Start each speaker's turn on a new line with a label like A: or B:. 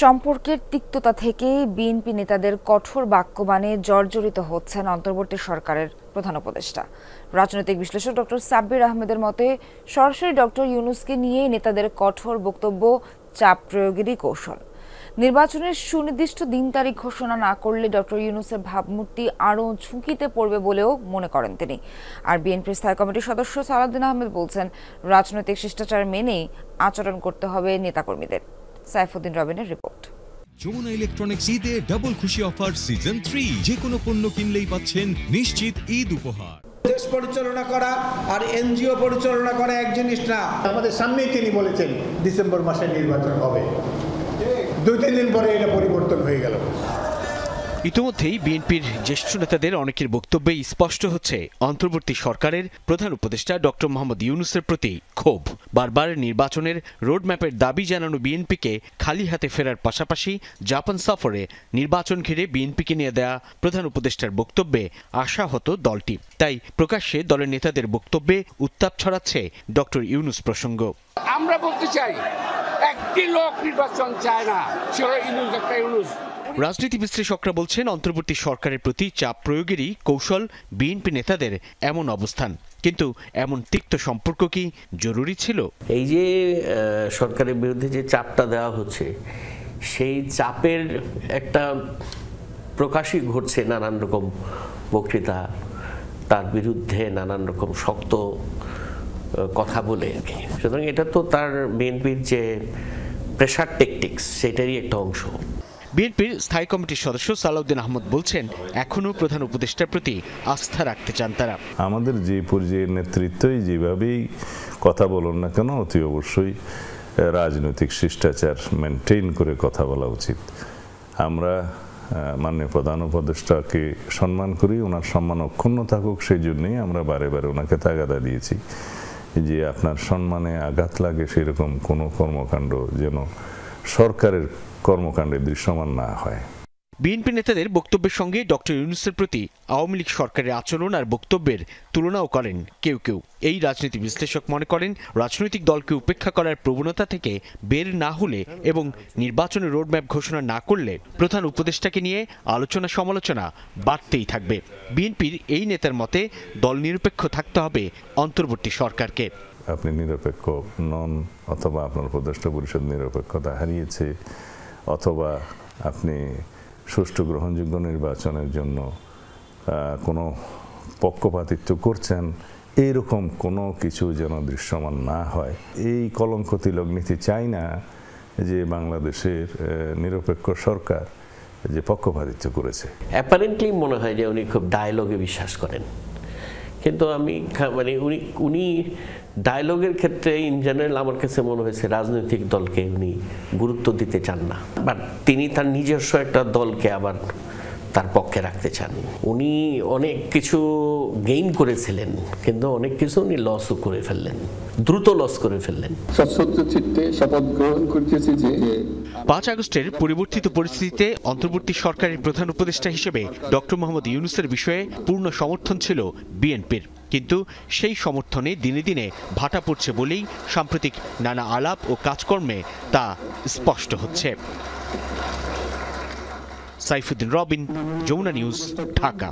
A: সম্পর্কের তিক্ততা থেকেই বিএনপি নেতাদের কঠোর বাক্যবাণে জর্জরিত হচ্ছেন অন্তর্বর্তী সরকারের প্রধান উপদেষ্টা। রাজনৈতিক বিশ্লেষক ডক্টর সাব্বির আহমেদের মতে সরাসরি ডক্টর ইউনূসকে নিয়েই নেতাদের কঠোর বক্তব্য চাপ প্রয়োগেরই কৌশল। নির্বাচনের সুনির্দিষ্ট দিন তারিখ ঘোষণা না করলে ডক্টর ইউনূসের ভাবমূর্তি আরও ঝুঁকিতে পড়বে বলেও মনে করেন তিনি। আর বিএনপির স্থায়ী কমিটির সদস্য সালাউদ্দিন আহমেদ বলছেন, রাজনৈতিক শিষ্টাচার মেনেই আচরণ করতে হবে নেতাকর্মীদের। সাইফুদ্দিন রবিনের রিপোর্ট।
B: যমুনা ইলেকট্রনিক্স ঈদে ডাবল খুশি অফার সিজন 3, যে কোনো পণ্য কিনলেই পাচ্ছেন নিশ্চিত ঈদ উপহার।
C: দেশ পরিচালনা করা আর এনজিও পরিচালনা করা এক জিনিস না।
D: আমাদের সামনেই তিনি বলেছেন ডিসেম্বর মাসে নির্বাচন হবে, 2-3 দিন পরে এটা পরিবর্তন হয়ে গেল।
E: ইতিমধ্যেই বিএনপির জ্যেষ্ঠ নেতাদের অনেকের বক্তব্যেই স্পষ্ট হচ্ছে অন্তর্বর্তী সরকারের প্রধান উপদেষ্টা ডক্টর মোহাম্মদ ইউনূসের প্রতি ক্ষোভ। বারবার নির্বাচনের রোডম্যাপের দাবি জানানো বিএনপিকে খালি হাতে ফেরার পাশাপাশি জাপান সফরে নির্বাচন ঘিরে বিএনপিকে নিয়ে দেয়া প্রধান উপদেষ্টার বক্তব্যে আশাহত দলটি। তাই প্রকাশ্যে দলের নেতাদের বক্তব্যে উত্তাপ ছড়াচ্ছে ডক্টর ইউনূস প্রসঙ্গ।
F: আমরা বলতে চাই, একটি লোক নির্বাচন চায় না, সেটা ইউনূস, ডক্টর ইউনূস।
E: রাজনীতি বিশ্লেষকরা বলছেন অন্তর্বর্তী সরকারের প্রতি চাপ প্রয়োগেরই কৌশল বিএনপি নেতাদের এমন অবস্থান। কিন্তু এমন তিক্ত সম্পর্ক কি জরুরি ছিল?
G: এই যে সরকারের বিরুদ্ধে যে চাপটা দেওয়া হচ্ছে, সেই চাপের একটা প্রকাশই ঘটছে নানান রকম বক্তৃতা, তার বিরুদ্ধে নানান রকম শক্ত কথা বলে আর কি। সুতরাং এটা তো তার বিএনপির যে প্রেশার টেকটিক্স, সেটারই একটা অংশ।
E: বিএনপির স্থায়ী কমিটির সদস্য সালাউদ্দিন আহমেদ বলছেন, এখনও প্রধান উপদেষ্টার প্রতি আস্থা রাখতে চান তারা।
H: আমাদের যে পর্যায়ের নেতৃত্বই যেভাবেই কথা বলুন না কেন, অতি অবশ্যই রাজনৈতিক শিষ্টাচার মেনটেন করে কথা বলা উচিত। আমরা মাননীয় প্রধান উপদেষ্টাকে সম্মান করি, ওনার সম্মান অক্ষুণ্ণ থাকুক, সেই জন্যই আমরা বারে বারে ওনাকে তাগাদা দিয়েছি যে আপনার সম্মানে আঘাত লাগে সেরকম কোনো কর্মকাণ্ড যেন সরকারের কর্মকাণ্ডে দৃশ্যমান না হয়।
E: বিএনপি নেতাদের বক্তব্যের সঙ্গে ডক্টর ইউনূসের প্রতি আওয়ামী লীগ সরকারের আচরণ আর বক্তব্যের তুলনাও করেন কেউ কেউ। এই রাজনীতি বিশ্লেষক মনে করেন, রাজনৈতিক দলকে উপেক্ষা করার প্রবণতা থেকে বের না হলে এবং নির্বাচনের রোডম্যাপ ঘোষণা না করলে প্রধান উপদেষ্টাকে নিয়ে আলোচনা সমালোচনা বাড়তেই থাকবে। বিএনপির এই নেতার মতে দল নিরপেক্ষ থাকতে হবে অন্তর্বর্তী সরকারকে।
H: আপনি নিরপেক্ষ নন, অথবা আপনার উপদেষ্টা পরিষদ নিরপেক্ষতা হারিয়েছে, অথবা আপনি সুষ্ঠু গ্রহণযোগ্য নির্বাচনের জন্য কোনো পক্ষপাতিত্ব করছেন, এইরকম কোনো কিছু যেন দৃশ্যমান না হয়। এই কলঙ্ক তিলক নীতি চাই না যে বাংলাদেশের নিরপেক্ষ সরকার যে পক্ষপাতিত্ব করেছে।
G: অ্যাপারেন্টলি মনে হয় যে উনি খুব ডায়লগে বিশ্বাস করেন, কিন্তু আমি মানে উনি ডায়লগের ক্ষেত্রে ইন জেনারেল আমার কাছে মনে হয়েছে রাজনৈতিক দলকে উনি গুরুত্ব দিতে চান না, বাট তিনি তার নিজস্ব একটা দলকে আবার তার পক্ষে রাখতে চান। উনি অনেক কিছু গেইন করেছিলেন, কিন্তু অনেক কিছু উনি লসও করে ফেললেন, দ্রুত লস করে ফেললেন।
I: সশ্রদ্ধ চিত্তে শপথ গ্রহণ করতেছি যে
E: 5 আগস্টের পরিবর্তিত পরিস্থিতিতে অন্তর্বর্তী সরকারের প্রধান উপদেষ্টা হিসেবে ডক্টর মোহাম্মদ ইউনূসের বিষয়ে পূর্ণ সমর্থন ছিল বিএনপির, কিন্তু সেই সমর্থনে দিনে দিনে ভাটা পড়ছে বলেই সাম্প্রতিক নানা আলাপ ও কাজকর্মে তা স্পষ্ট হচ্ছে। সাইফুদ্দিন রবিন, যমুনা নিউজ, ঢাকা।